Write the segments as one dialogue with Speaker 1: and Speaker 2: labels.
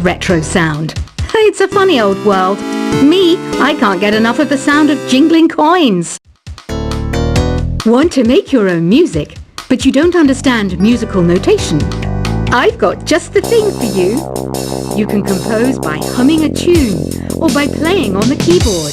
Speaker 1: retro sound. It's a funny old world. Me, I can't get enough of the sound of jingling coins. Want to make your own music, but you don't understand musical notation? I've got just the thing for you. You can compose by humming a tune or by playing on the keyboard.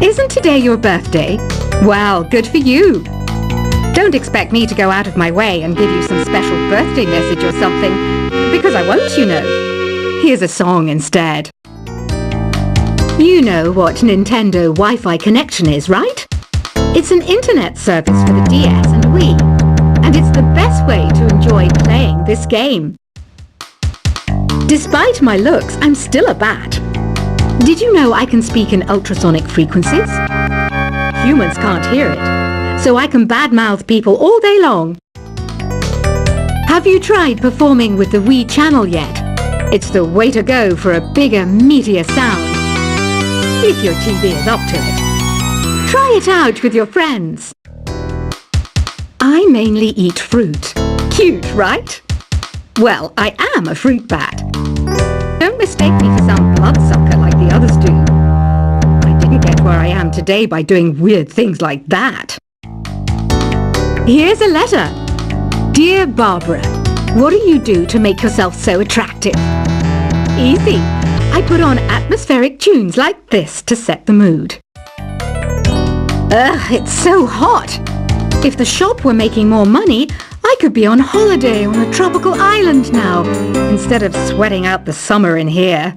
Speaker 1: Isn't today your birthday? Well, good for you. Don't expect me to go out of my way and give you some special birthday message or something, because I won't, you know. Here's a song instead. You know what Nintendo Wi-Fi connection is, right? It's an internet service for the DS and Wii, and it's the best way to enjoy playing this game. Despite my looks, I'm still a bat. Did you know I can speak in ultrasonic frequencies? Humans can't hear it, so I can badmouth people all day long. Have you tried performing with the Wii channel yet? It's the way to go for a bigger, meatier sound. If your TV is up to it. Try it out with your friends. I mainly eat fruit. Cute, right? Well, I am a fruit bat. Don't mistake me for some bloodsucker like the others do. I didn't get where I am today by doing weird things like that. Here's a letter. Dear Barbara, what do you do to make yourself so attractive? Easy. I put on atmospheric tunes like this to set the mood. Ugh, it's so hot. If the shop were making more money, I could be on holiday on a tropical island now, instead of sweating out the summer in here.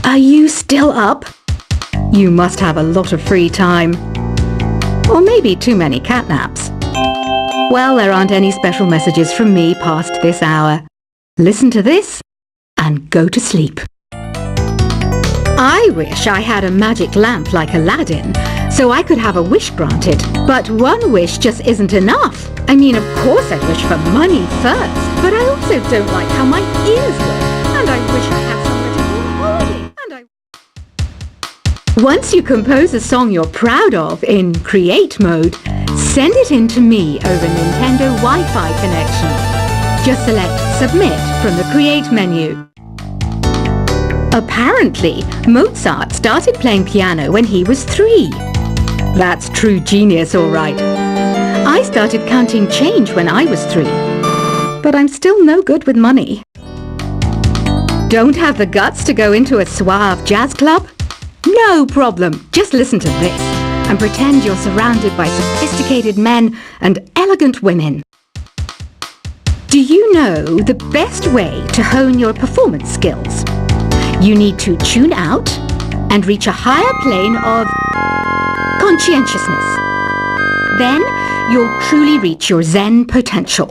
Speaker 1: Are you still up? You must have a lot of free time. Or maybe too many catnaps. Well, there aren't any special messages from me past this hour. Listen to this and go to sleep. I wish I had a magic lamp like Aladdin, so I could have a wish granted. But one wish just isn't enough. I mean, of course I'd wish for money first, but I also don't like how my ears look, and I wish I had somewhere to go on holiday. Once you compose a song you're proud of in Create mode, send it in to me over Nintendo Wi-Fi connection. Just select Submit from the Create menu. Apparently, Mozart started playing piano when he was 3. That's true genius, all right. I started counting change when I was 3. But I'm still no good with money. Don't have the guts to go into a suave jazz club? No problem. Just listen to this and pretend you're surrounded by sophisticated men and elegant women. Do you know the best way to hone your performance skills? You need to tune out and reach a higher plane of conscientiousness. Then you'll truly reach your Zen potential.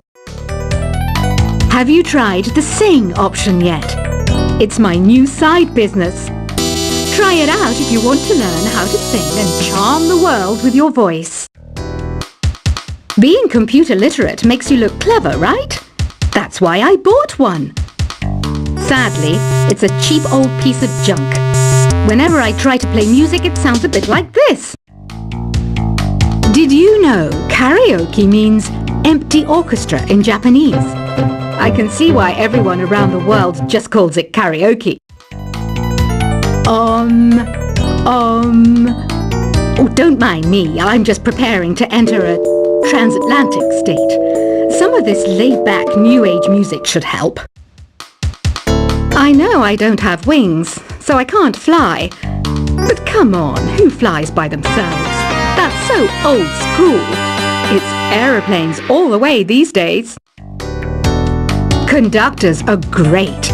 Speaker 1: Have you tried the Sing option yet? It's my new side business. Try it out if you want to learn how to sing and charm the world with your voice. Being computer literate makes you look clever, right? That's why I bought one. Sadly, it's a cheap old piece of junk. Whenever I try to play music, it sounds a bit like this. Did you know karaoke means empty orchestra in Japanese? I can see why everyone around the world just calls it karaoke. Oh, don't mind me. I'm just preparing to enter a transatlantic state. Some of this laid-back New Age music should help. I know I don't have wings, so I can't fly. But come on, who flies by themselves? That's so old school. It's aeroplanes all the way these days. Conductors are great.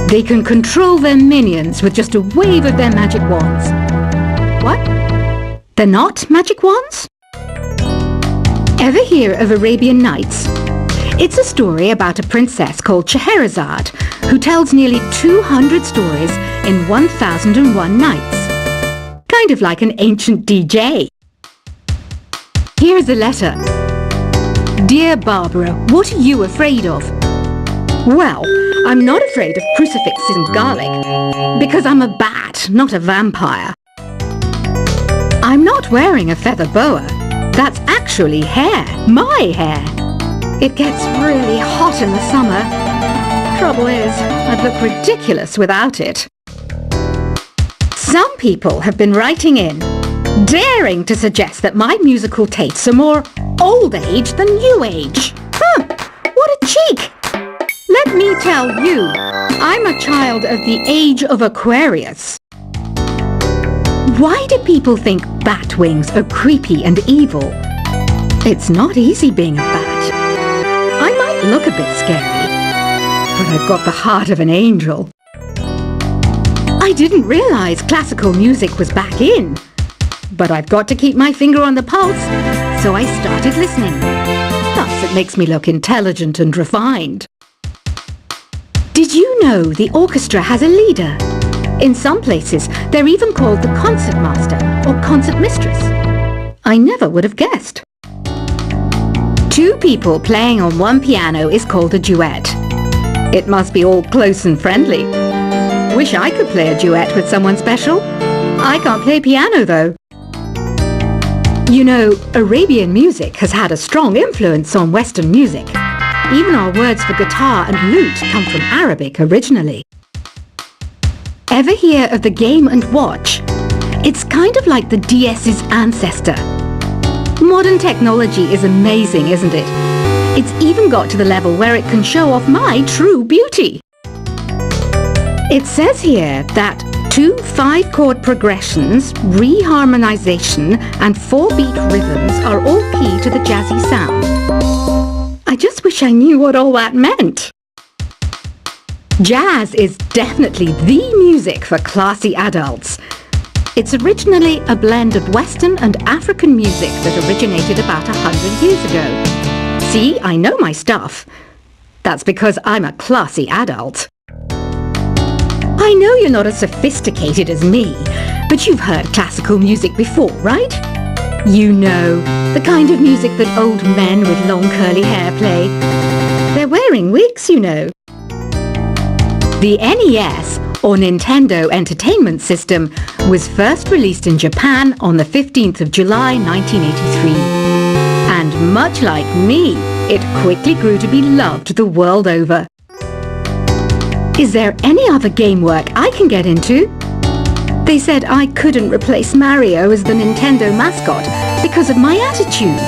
Speaker 1: They can control their minions with just a wave of their magic wands. What? They're not magic wands? Ever hear of Arabian Nights? It's a story about a princess called Scheherazade who tells nearly 200 stories in 1001 nights. Kind of like an ancient DJ. Here's a letter. Dear Barbara, what are you afraid of? Well, I'm not afraid of crucifixes and garlic, because I'm a bat, not a vampire. I'm not wearing a feather boa. That's actually hair, my hair. It gets really hot in the summer. Trouble is, I'd look ridiculous without it. Some people have been writing in, daring to suggest that my musical tastes are more old age than new age. Huh, what a cheek! Let me tell you, I'm a child of the age of Aquarius. Why do people think bat wings are creepy and evil? It's not easy being a bat. I might look a bit scary, but I've got the heart of an angel. I didn't realize classical music was back in, but I've got to keep my finger on the pulse, so I started listening. Thus, it makes me look intelligent and refined. Did you know the orchestra has a leader? In some places, they're even called the concertmaster or concertmistress. I never would have guessed. Two people playing on one piano is called a duet. It must be all close and friendly. Wish I could play a duet with someone special. I can't play piano though. You know, Arabian music has had a strong influence on Western music. Even our words for guitar and lute come from Arabic originally. Ever hear of the Game & Watch? It's kind of like the DS's ancestor. Modern technology is amazing, isn't it? It's even got to the level where it can show off my true beauty. It says here that 2 5-chord progressions, reharmonization and 4-beat rhythms are all key to the jazzy sound. I just wish I knew what all that meant. Jazz is definitely the music for classy adults. It's originally a blend of Western and African music that originated about 100 years ago. See, I know my stuff. That's because I'm a classy adult. I know you're not as sophisticated as me, but you've heard classical music before, right? You know, the kind of music that old men with long curly hair play. They're wearing wigs, you know. The NES, or Nintendo Entertainment System, was first released in Japan on the 15th of July 1983. And much like me, it quickly grew to be loved the world over. Is there any other game work I can get into? They said I couldn't replace Mario as the Nintendo mascot because of my attitude.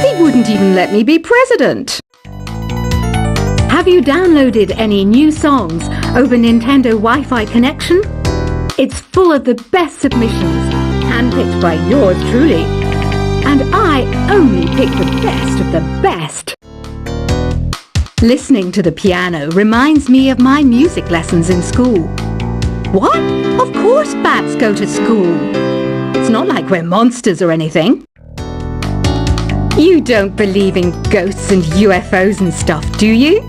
Speaker 1: They wouldn't even let me be president. Have you downloaded any new songs over Nintendo Wi-Fi connection? It's full of the best submissions, handpicked by yours truly. And I only pick the best of the best. Listening to the piano reminds me of my music lessons in school. What? Of course bats go to school. It's not like we're monsters or anything. You don't believe in ghosts and UFOs and stuff, do you?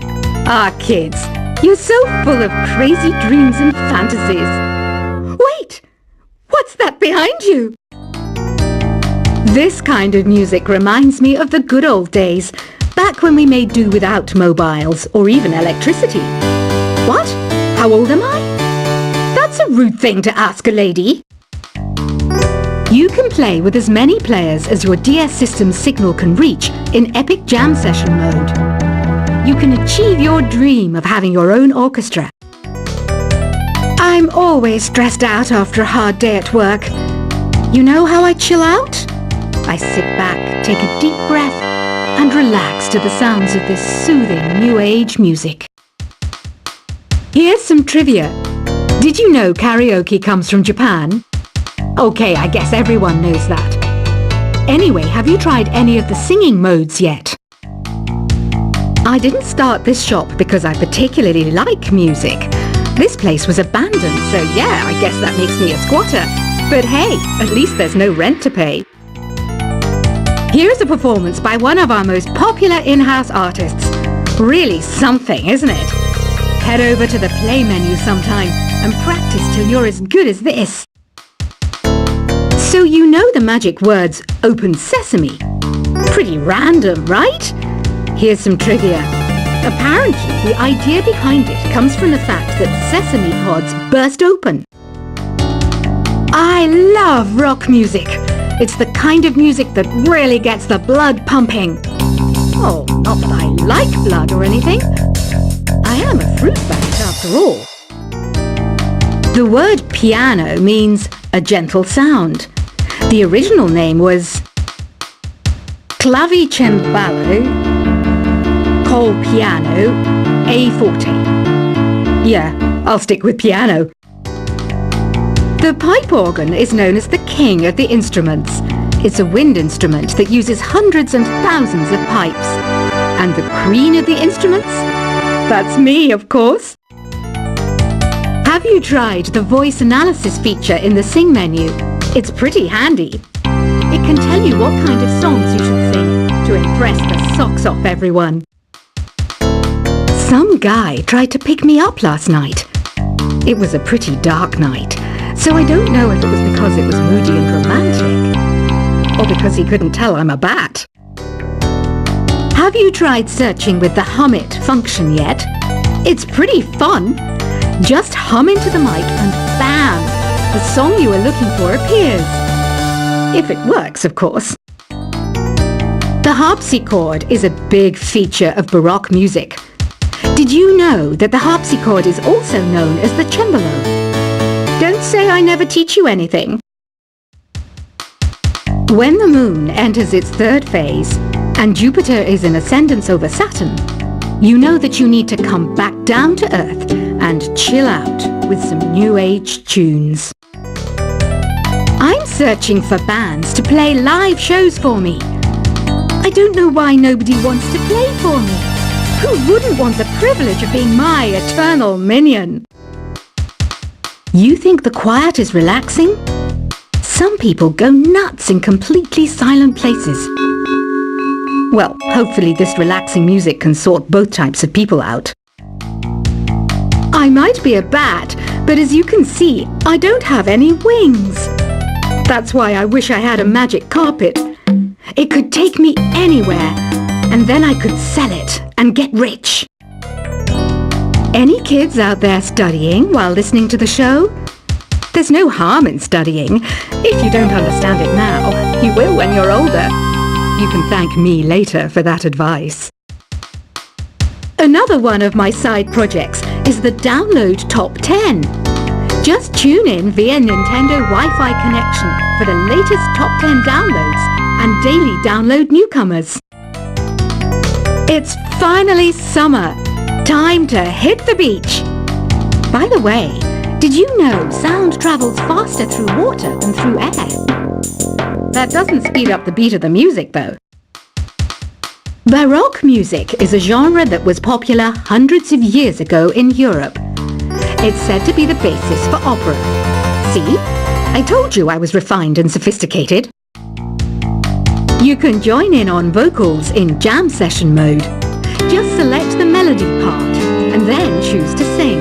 Speaker 1: Ah, kids, you're so full of crazy dreams and fantasies. Wait, what's that behind you? This kind of music reminds me of the good old days, back when we made do without mobiles or even electricity. What? How old am I? That's a rude thing to ask a lady. You can play with as many players as your DS system's signal can reach in Epic Jam Session mode. You can achieve your dream of having your own orchestra. I'm always stressed out after a hard day at work. You know how I chill out? I sit back, take a deep breath, and relax to the sounds of this soothing new age music. Here's some trivia. Did you know karaoke comes from Japan? Okay, I guess everyone knows that. Anyway, have you tried any of the singing modes yet? I didn't start this shop because I particularly like music. This place was abandoned, so yeah, I guess that makes me a squatter. But hey, at least there's no rent to pay. Here's a performance by one of our most popular in-house artists. Really something, isn't it? Head over to the play menu sometime and practice till you're as good as this. So you know the magic words "Open Sesame"? Pretty random, right? Here's some trivia. Apparently, the idea behind it comes from the fact that sesame pods burst open. I love rock music. It's the kind of music that really gets the blood pumping. Oh, not that I like blood or anything. I am a fruit bat after all. The word piano means a gentle sound. The original name was clavicembalo col piano a forte. Yeah, I'll stick with piano. The pipe organ is known as the king of the instruments. It's a wind instrument that uses hundreds and thousands of pipes. And the queen of the instruments? That's me, of course. Have you tried the voice analysis feature in the Sing menu? It's pretty handy. It can tell you what kind of songs you should sing to impress the socks off everyone. Some guy tried to pick me up last night. It was a pretty dark night, so I don't know if it was because it was moody and romantic, or because he couldn't tell I'm a bat. Have you tried searching with the Hum It function yet? It's pretty fun. Just hum into the mic and bam! The song you are looking for appears. If it works, of course. The harpsichord is a big feature of Baroque music. Did you know that the harpsichord is also known as the cembalo? Don't say I never teach you anything. When the moon enters its third phase and Jupiter is in ascendance over Saturn, you know that you need to come back down to Earth and chill out with some new age tunes. I'm searching for bands to play live shows for me. I don't know why nobody wants to play for me. Who wouldn't want the privilege of being my eternal minion? You think the quiet is relaxing? Some people go nuts in completely silent places. Well, hopefully this relaxing music can sort both types of people out. I might be a bat, but as you can see, I don't have any wings. That's why I wish I had a magic carpet. It could take me anywhere, and then I could sell it and get rich. Any kids out there studying while listening to the show? There's no harm in studying. If you don't understand it now, you will when you're older. You can thank me later for that advice. Another one of my side projects is the Download Top 10. Just tune in via Nintendo Wi-Fi connection for the latest Top 10 downloads and daily download newcomers. It's finally summer. Time to hit the beach. By the way, did you know sound travels faster through water than through air? That doesn't speed up the beat of the music, though. Baroque music is a genre that was popular hundreds of years ago in Europe. It's said to be the basis for opera. See? I told you I was refined and sophisticated. You can join in on vocals in jam session mode. Just select the melody part and then choose to sing.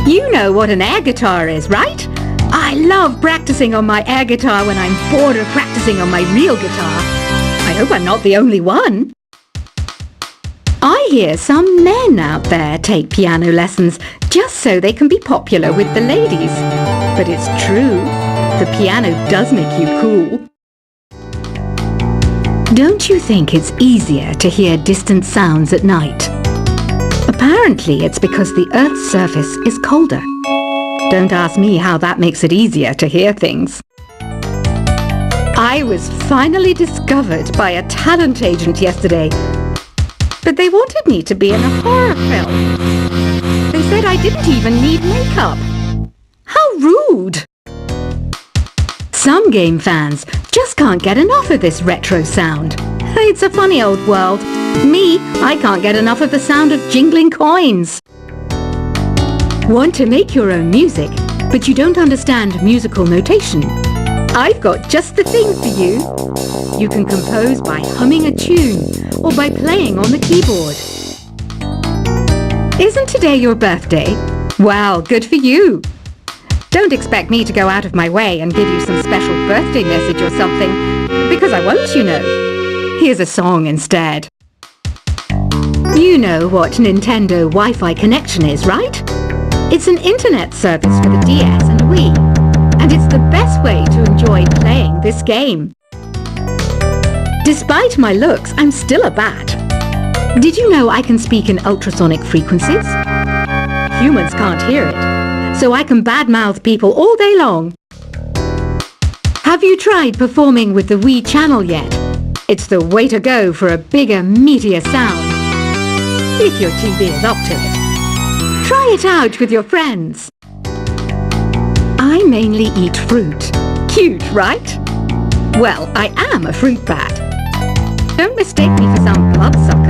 Speaker 1: You know what an air guitar is, right? I love practicing on my air guitar when I'm bored of practicing on my real guitar. I hope I'm not the only one. I hear some men out there take piano lessons just so they can be popular with the ladies. But it's true, the piano does make you cool. Don't you think it's easier to hear distant sounds at night? Apparently it's because the Earth's surface is colder. Don't ask me how that makes it easier to hear things. I was finally discovered by a talent agent yesterday, but they wanted me to be in a horror film. They said I didn't even need makeup. How rude! Some game fans just can't get enough of this retro sound. It's a funny old world. Me, I can't get enough of the sound of jingling coins. Want to make your own music, but you don't understand musical notation? I've got just the thing for you. You can compose by humming a tune or by playing on the keyboard. Isn't today your birthday? Well, good for you. Don't expect me to go out of my way and give you some special birthday message or something, because I won't, you know. Here's a song instead. You know what Nintendo Wi-Fi connection is, right? It's an internet service for the DS and Wii, and it's the best way to enjoy playing this game. Despite my looks, I'm still a bat. Did you know I can speak in ultrasonic frequencies? Humans can't hear it, so I can badmouth people all day long. Have you tried performing with the Wii channel yet? It's the way to go for a bigger, meatier sound. If your TV is up to it. Try it out with your friends. I mainly eat fruit. Cute, right? Well, I am a fruit bat. Don't mistake me for some bloodsucker.